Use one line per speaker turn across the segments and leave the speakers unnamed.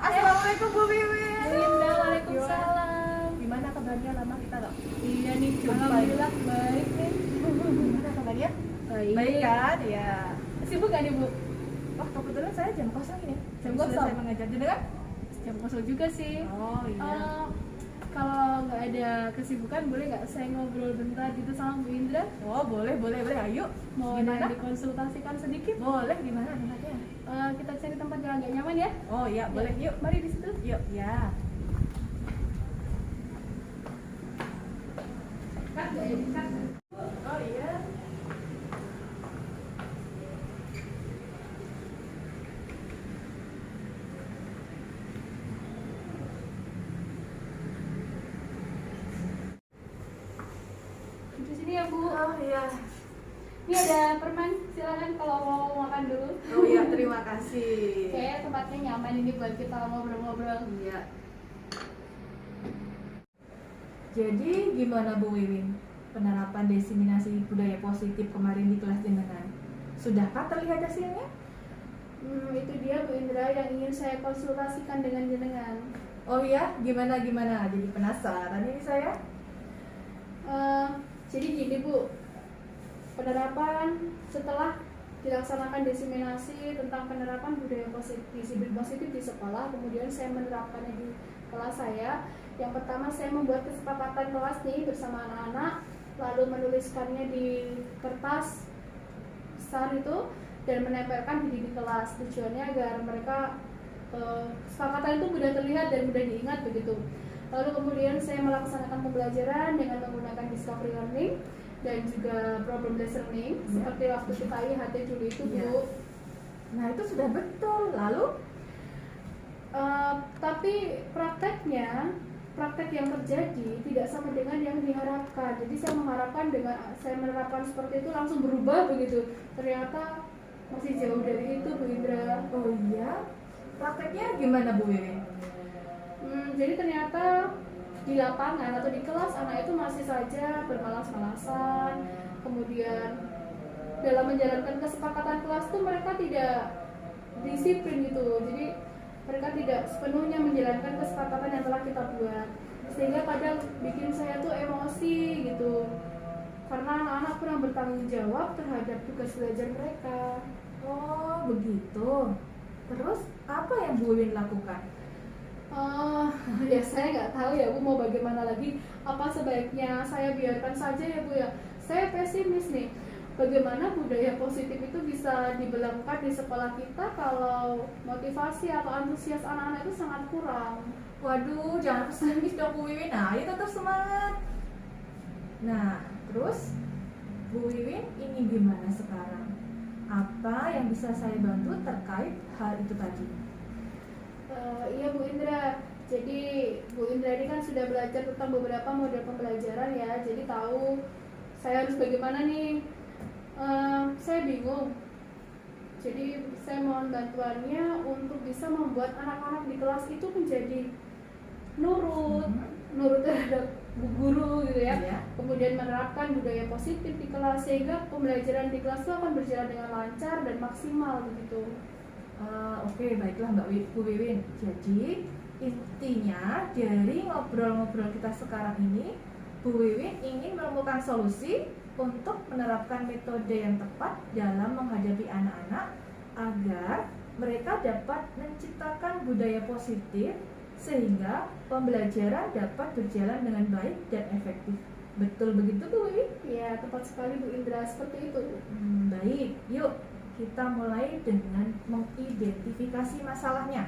Assalamualaikum Bu Wiwin.
Linda, waalaikumsalam.
Gimana kabarnya, lama kita nggak
Iya nih,
jumpa?
alhamdulillah baik nih.
Gimana kabarnya? Baik kan? Ya.
Sibuk gak nih Bu?
Wah, kebetulan saya jam kosong ini.
Jam
Sudah
kosong?
saya mengajar jenengan?
Jam kosong juga sih.
Oh iya.
Kalau nggak ada kesibukan, boleh nggak saya ngobrol bentar gitu sama Bu Indra?
Oh boleh. Ayo.
Mau
Gimana?
dikonsultasikan sedikit?
Boleh. Gimana tempatnya?
Kita cari tempat yang agak nyaman ya.
Oh iya, boleh. Yuk.
Mari di situ.
Yuk. Ya.
Kan nggak ada kan?
Oh iya.
Di sini ya Bu.
Oh iya.
Ini ada permen, silakan kalau mau makan dulu.
Oh iya, terima kasih.
Kayaknya tempatnya nyaman ini buat kita ngobrol-ngobrol.
Iya. Jadi gimana Bu Wiwin penerapan diseminasi budaya positif kemarin di kelas jenengan? Sudahkah terlihat hasilnya?
Itu dia Bu Indra yang ingin saya konsultasikan dengan jenengan.
Oh iya, gimana? Jadi penasaran ini saya.
Jadi gini Bu, penerapan setelah dilaksanakan diseminasi tentang penerapan budaya positif di sekolah, kemudian saya menerapkannya di kelas saya. Yang pertama, saya membuat kesepakatan kelas nih bersama anak-anak, lalu menuliskannya di kertas besar itu dan menempelkan di dinding kelas. Tujuannya agar mereka kesepakatan itu mudah terlihat dan mudah diingat begitu. Lalu kemudian saya melaksanakan pembelajaran dengan menggunakan discovery learning dan juga problem based learning seperti waktu kita IHT dulu itu Bu.
Nah itu sudah betul. Lalu?
Tapi praktek yang terjadi tidak sama dengan yang diharapkan. Jadi saya mengharapkan dengan saya menerapkan seperti itu langsung berubah begitu. Ternyata masih jauh dari itu Bu Indra.
Oh iya. Prakteknya gimana Bu Wiwin?
Jadi ternyata di lapangan atau di kelas anak itu masih saja bermalas-malasan. Kemudian dalam menjalankan kesepakatan kelas tuh mereka tidak disiplin gitu. Jadi mereka tidak sepenuhnya menjalankan kesepakatan yang telah kita buat, sehingga kadang bikin saya tuh emosi gitu karena anak-anak kurang bertanggung jawab terhadap tugas belajar mereka.
Oh begitu. Terus apa yang Bu Wiwin lakukan?
Ya saya nggak tahu ya Bu mau bagaimana lagi. Apa sebaiknya saya biarkan saja ya Bu ya? Saya pesimis nih. Bagaimana budaya positif itu bisa diberlakukan di sekolah kita kalau motivasi atau antusias anak-anak itu sangat kurang?
Waduh, jangan pesimis dong Bu Wiwin. Nah, ayo tetap semangat. Nah, terus Bu Wiwin ingin gimana sekarang? Apa yang bisa saya bantu terkait hal itu tadi?
Iya Bu Indra. Jadi Bu Indra ini kan sudah belajar tentang beberapa model pembelajaran ya. Jadi tahu saya harus bagaimana nih. Saya bingung. Jadi saya mohon bantuannya untuk bisa membuat anak-anak di kelas itu menjadi nurut terhadap bu guru gitu ya.
Iya.
Kemudian menerapkan budaya positif di kelas sehingga pembelajaran di kelas itu akan berjalan dengan lancar dan maksimal begitu.
Oke, baiklah Bu Wiwin. Jadi intinya dari ngobrol-ngobrol kita sekarang ini, Bu Wiwin ingin menemukan solusi untuk menerapkan metode yang tepat dalam menghadapi anak-anak agar mereka dapat menciptakan budaya positif sehingga pembelajaran dapat berjalan dengan baik dan efektif. Betul begitu Bu Wiwin?
Ya, tepat sekali Bu Indra, seperti itu.
Baik, yuk kita mulai dengan mengidentifikasi masalahnya.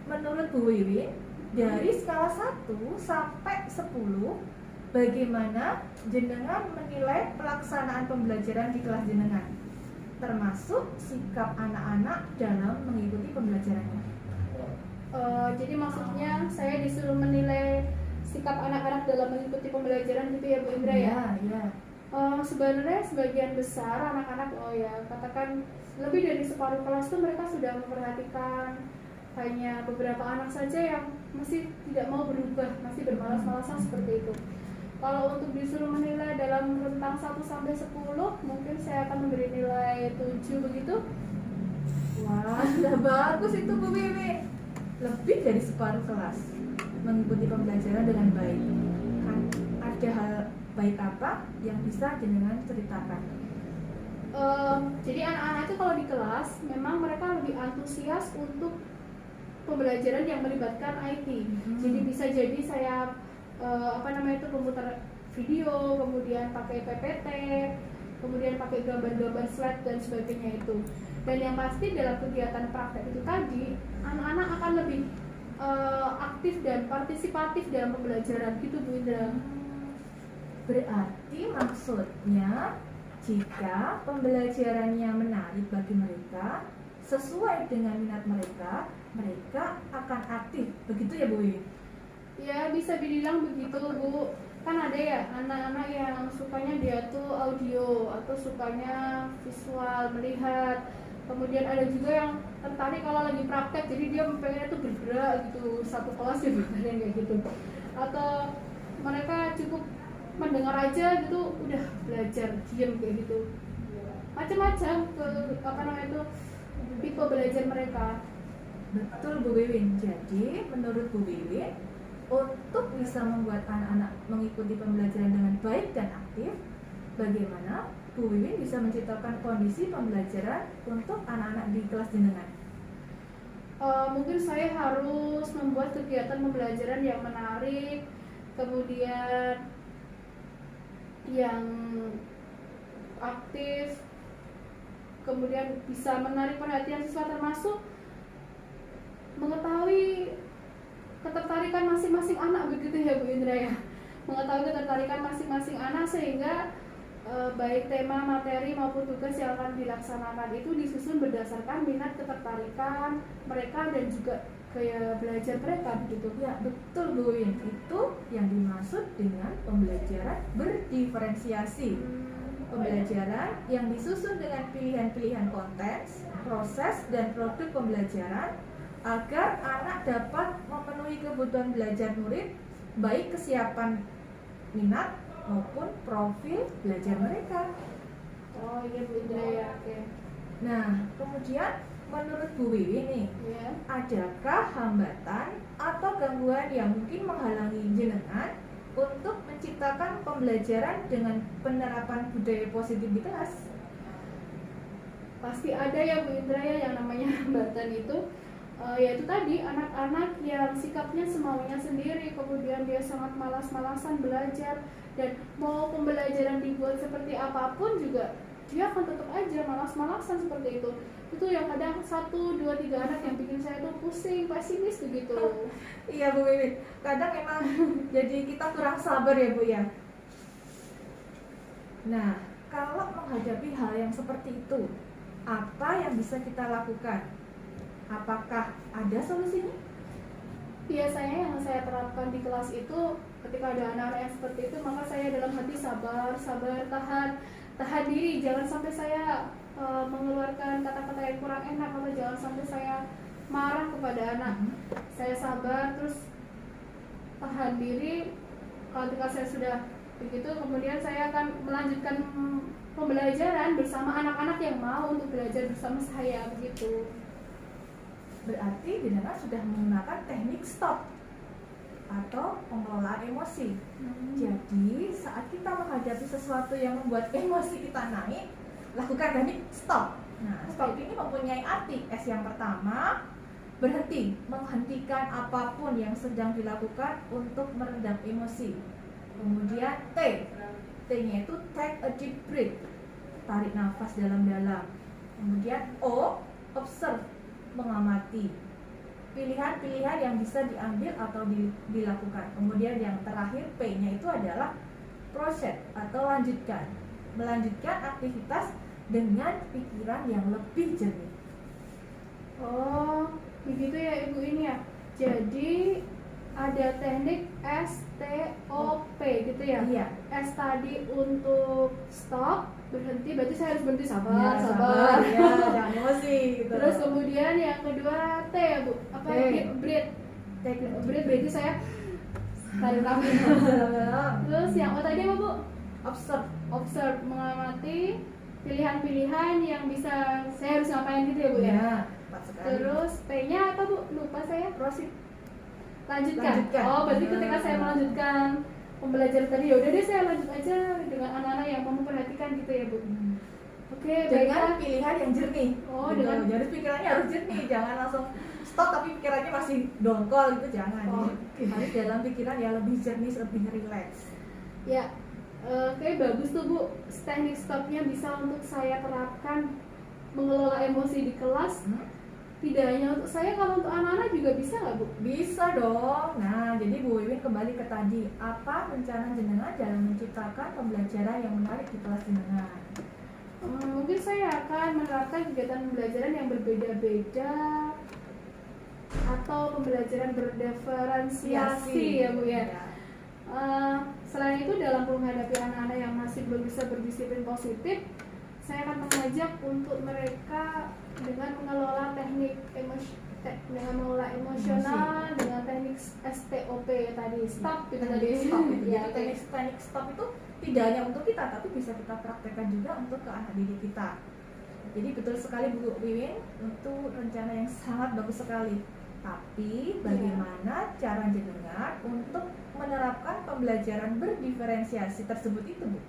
Menurut Bu Wiwin, Dari skala 1 sampai 10, bagaimana jenengan menilai pelaksanaan pembelajaran di kelas jenengan, termasuk sikap anak-anak dalam mengikuti pembelajarannya?
Jadi maksudnya saya disuruh menilai sikap anak-anak dalam mengikuti pembelajaran gitu ya Bu Indra ya?
Iya.
Sebenarnya sebagian besar anak-anak, katakan lebih dari separuh kelas tuh mereka sudah memperhatikan. Hanya beberapa anak saja yang masih tidak mau berubah, masih bermalas-malasan seperti itu. Kalau untuk disuruh menilai dalam rentang 1 sampai 10, mungkin saya akan memberi nilai 7 begitu.
Wah, sudah bagus itu Bu Wiwi. Lebih dari separuh kelas mengikuti pembelajaran dengan baik. Ada hal baik apa yang bisa jenengan ceritakan?
Jadi anak-anak itu kalau di kelas memang mereka lebih antusias untuk pembelajaran yang melibatkan IT. Jadi bisa jadi saya komputer video, kemudian pakai PPT, kemudian pakai gambar-gambar slide dan sebagainya itu. Dan yang pasti dalam kegiatan praktek itu tadi, anak-anak akan lebih aktif dan partisipatif dalam pembelajaran gitu Bu Indra.
Berarti maksudnya jika pembelajarannya menarik bagi mereka, sesuai dengan minat mereka, mereka akan aktif. Begitu ya Bu Wiwi?
Ya bisa dibilang begitu Bu. Kan ada ya anak-anak yang sukanya dia tuh audio atau sukanya visual, melihat. Kemudian ada juga yang tertarik kalau lagi praktek, jadi dia pengennya tuh bergerak gitu, satu kelas ya bergerak kayak gitu. Atau mereka cukup mendengar aja gitu, udah belajar diam kayak gitu. Macam-macam tipe belajar mereka.
Betul Bu Wiwin. Jadi menurut Bu Wiwin, untuk bisa membuat anak-anak mengikuti pembelajaran dengan baik dan aktif, bagaimana Bu Wiwin bisa menciptakan kondisi pembelajaran untuk anak-anak di kelas jenengan?
Mungkin saya harus membuat kegiatan pembelajaran yang menarik, kemudian yang aktif, kemudian bisa menarik perhatian siswa, termasuk mengetahui ketertarikan masing-masing anak begitu ya Bu Indra ya. Mengetahui ketertarikan masing-masing anak sehingga baik tema, materi maupun tugas yang akan dilaksanakan itu disusun berdasarkan minat, ketertarikan mereka dan juga gaya belajar mereka begitu.
Ya betul Bu Win, itu yang dimaksud dengan pembelajaran berdiferensiasi. Pembelajaran yang disusun dengan pilihan-pilihan konten, proses dan produk pembelajaran agar anak dapat memenuhi kebutuhan belajar murid, baik kesiapan minat maupun profil belajar mereka.
Oh iya Bu Indra ya, oke.
Nah, kemudian menurut Bu Wiwi nih, adakah hambatan atau gangguan yang mungkin menghalangi jenengan untuk menciptakan pembelajaran dengan penerapan budaya positif di kelas?
Pasti ada ya Bu Indra ya, yang namanya hambatan itu. Yaitu tadi anak-anak yang sikapnya semaunya sendiri, kemudian dia sangat malas-malasan belajar, dan mau pembelajaran dibuat seperti apapun juga dia akan tetap aja malas-malasan seperti itu. Itu yang kadang 1, 2, 3 anak yang bikin saya tuh pusing, pesimis begitu.
Iya Bu Wiwi, kadang emang jadi kita kurang sabar ya Bu ya. Nah, kalau menghadapi hal yang seperti itu, apa yang bisa kita lakukan? Apakah ada solusinya?
Biasanya yang saya terapkan di kelas itu, ketika ada anak-anak yang seperti itu, maka saya dalam hati sabar, tahan diri, jangan sampai saya mengeluarkan kata-kata yang kurang enak, atau jangan sampai saya marah kepada anak. Saya sabar, terus tahan diri. Ketika saya sudah begitu, kemudian saya akan melanjutkan pembelajaran bersama anak-anak yang mau untuk belajar bersama saya begitu.
Berarti jenengan sudah menggunakan teknik stop atau pengelolaan emosi. Jadi saat kita menghadapi sesuatu yang membuat emosi kita naik, lakukan teknik stop. Nah, stop ini mempunyai arti. S yang pertama, berhenti, menghentikan apapun yang sedang dilakukan untuk meredam emosi. Kemudian T-nya itu take a deep breath, tarik nafas dalam-dalam. Kemudian O, observe, mengamati. P, pilihan-pilihan yang bisa diambil atau dilakukan. Kemudian yang terakhir P-nya itu adalah proceed atau lanjutkan. Melanjutkan aktivitas dengan pikiran yang lebih jernih.
Oh, begitu ya Ibu ini ya. Jadi ada teknik STOP gitu ya.
Iya.
S tadi untuk stop, berhenti, berarti saya harus berhenti
Ya,
sabar.
ya, jangan emosi gitu.
Terus kemudian yang kedua T ya Bu, apa
T.
breathe.
teknik
Breathe berarti saya tarik nafas. Terus yang O tadi apa Bu? Observe, mengamati pilihan-pilihan yang bisa saya harus ngapain gitu ya Bu ya.
Ya, tepat sekali.
Terus P-nya apa Bu? Lupa saya.
proceed.
Lanjutkan.
Lanjutkan.
Oh, berarti ketika saya melanjutkan pembelajaran tadi, ya udah deh saya lanjut aja dengan anak-anak yang memperhatikan gitu ya Bu. Oke,
Dengan
baiklah.
pilihan yang jernih.
Oh,
gitu.
dengan-
Jadi pikirannya harus jernih, jangan langsung stop tapi pikirannya masih dongkol gitu, jangan.
Oh,
Jadi harus dalam pikiran yang lebih jernih, lebih rileks.
Ya, oke, bagus tuh Bu. Teknik stopnya bisa untuk saya terapkan mengelola emosi di kelas. Tidak hanya untuk saya, kalau untuk anak-anak juga bisa nggak Bu?
Bisa dong. Nah, jadi Bu Wiwin kembali ke tadi, apa rencana jenengan dalam menciptakan pembelajaran yang menarik di kelas jenengan?
Mungkin saya akan menerapkan kegiatan pembelajaran yang berbeda-beda atau pembelajaran berdiferensiasi ya Bu ya. Selain itu dalam menghadapi anak-anak yang masih belum bisa berdisiplin positif, saya akan mengajak untuk mereka dengan mengelola teknik dengan mengelola emosional, dengan teknik STOP tadi, stop gitu tadi.
Stop itu.
Ya,
Jadi teknik stop itu tidak hanya untuk kita, tapi bisa kita praktekkan juga untuk ke anak didik kita. Jadi betul sekali Bu Wiwin, untuk rencana yang sangat bagus sekali. Tapi bagaimana cara jenengan untuk menerapkan pembelajaran berdiferensiasi tersebut itu Bu?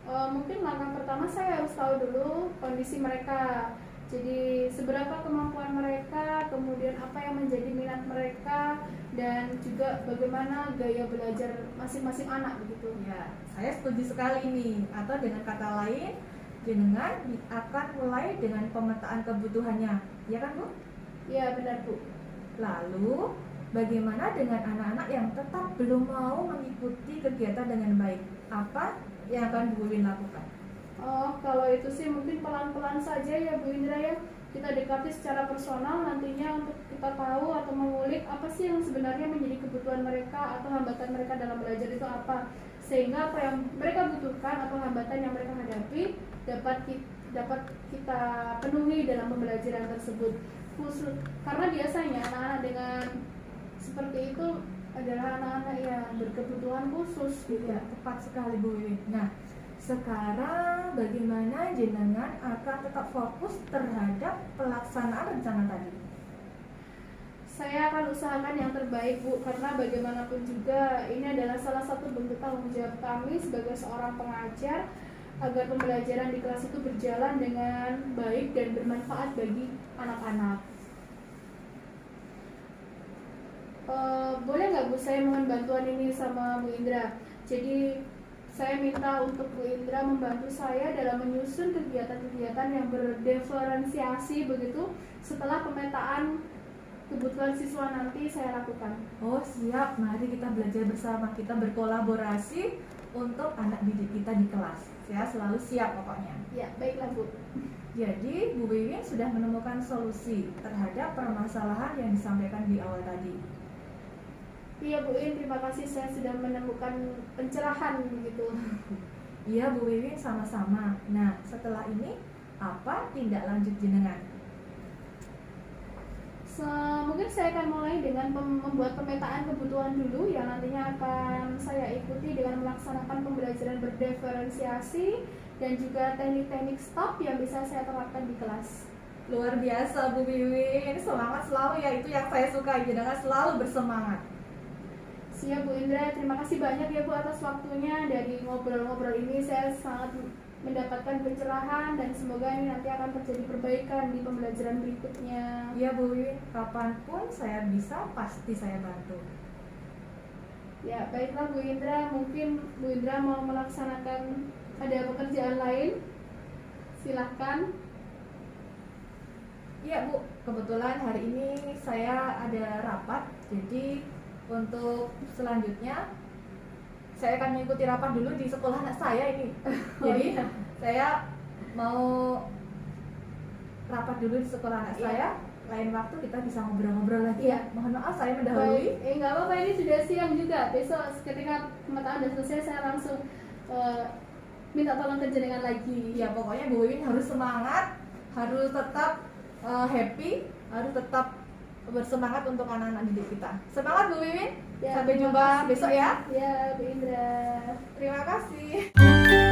Mungkin langkah pertama saya harus tahu dulu kondisi mereka. Jadi seberapa kemampuan mereka, kemudian apa yang menjadi minat mereka, dan juga bagaimana gaya belajar masing-masing anak begitu.
Ya, saya setuju sekali nih. Atau dengan kata lain, jenengan akan mulai dengan pemetaan kebutuhannya, ya kan Bu?
Iya benar Bu.
Lalu, bagaimana dengan anak-anak yang tetap belum mau mengikuti kegiatan dengan baik? Apa yang akan Bu Wiwin lakukan?
Oh, kalau itu sih mungkin pelan-pelan saja ya Bu Indra ya. Kita dekati secara personal nantinya untuk kita tahu atau mengulik apa sih yang sebenarnya menjadi kebutuhan mereka atau hambatan mereka dalam belajar itu apa. Sehingga apa yang mereka butuhkan atau hambatan yang mereka hadapi dapat kita penuhi dalam pembelajaran tersebut. Khusus karena biasanya anak-anak dengan seperti itu adalah anak-anak yang berkebutuhan khusus gitu.
Ya, tepat sekali Bu Wiwin. Nah, sekarang bagaimana jenengan akan tetap fokus terhadap pelaksanaan rencana tadi?
Saya akan usahakan yang terbaik Bu, karena bagaimanapun juga ini adalah salah satu bentuk tanggung jawab kami sebagai seorang pengajar agar pembelajaran di kelas itu berjalan dengan baik dan bermanfaat bagi anak-anak. Boleh nggak Bu saya mohon bantuan ini sama Bu Indra? Jadi saya minta untuk Bu Indra membantu saya dalam menyusun kegiatan-kegiatan yang berdiferensiasi begitu setelah pemetaan kebutuhan siswa nanti saya lakukan.
Oh siap, mari kita belajar bersama, kita berkolaborasi untuk anak didik kita di kelas. Saya selalu siap pokoknya.
Ya, baiklah Bu.
Jadi Bu Wiwin sudah menemukan solusi terhadap permasalahan yang disampaikan di awal tadi.
Iya Bu In, terima kasih saya sudah menemukan pencerahan begitu.
Iya Bu Wiwin, sama-sama. Nah setelah ini apa tindak lanjut jenengan?
Mungkin saya akan mulai dengan membuat pemetaan kebutuhan dulu yang nantinya akan saya ikuti dengan melaksanakan pembelajaran berdiferensiasi dan juga teknik-teknik stop yang bisa saya terapkan di kelas.
Luar biasa Bu Wiwin, semangat selalu ya, itu yang saya suka, jenengan selalu bersemangat.
Siap Bu Indra, terima kasih banyak ya Bu atas waktunya. Dari ngobrol-ngobrol ini saya sangat mendapatkan pencerahan dan semoga ini nanti akan terjadi perbaikan di pembelajaran berikutnya.
Iya Bu Wiwin, kapanpun saya bisa pasti saya bantu.
Ya baiklah Bu Indra, mungkin Bu Indra mau melaksanakan ada pekerjaan lain, silahkan.
Iya Bu, kebetulan hari ini saya ada rapat, jadi untuk selanjutnya saya akan mengikuti rapat dulu di sekolah anak saya ini. Jadi
iya.
saya mau rapat dulu di sekolah anak
Iya.
saya. Lain waktu kita bisa ngobrol-ngobrol lagi.
Iya.
Mohon maaf saya mendahului.
Baik, nggak apa-apa, ini sudah siang juga. Besok ketika pemetaan sudah selesai, saya langsung minta tolong ke jenengan lagi.
Ya pokoknya Bu Wiwin harus semangat, harus tetap happy, harus tetap bersemangat untuk anak-anak didik kita. Semangat Bu Wiwin.
Ya,
Sampai
terima
jumpa
kasih.
besok ya.
Ya, Bu Indra.
Terima kasih.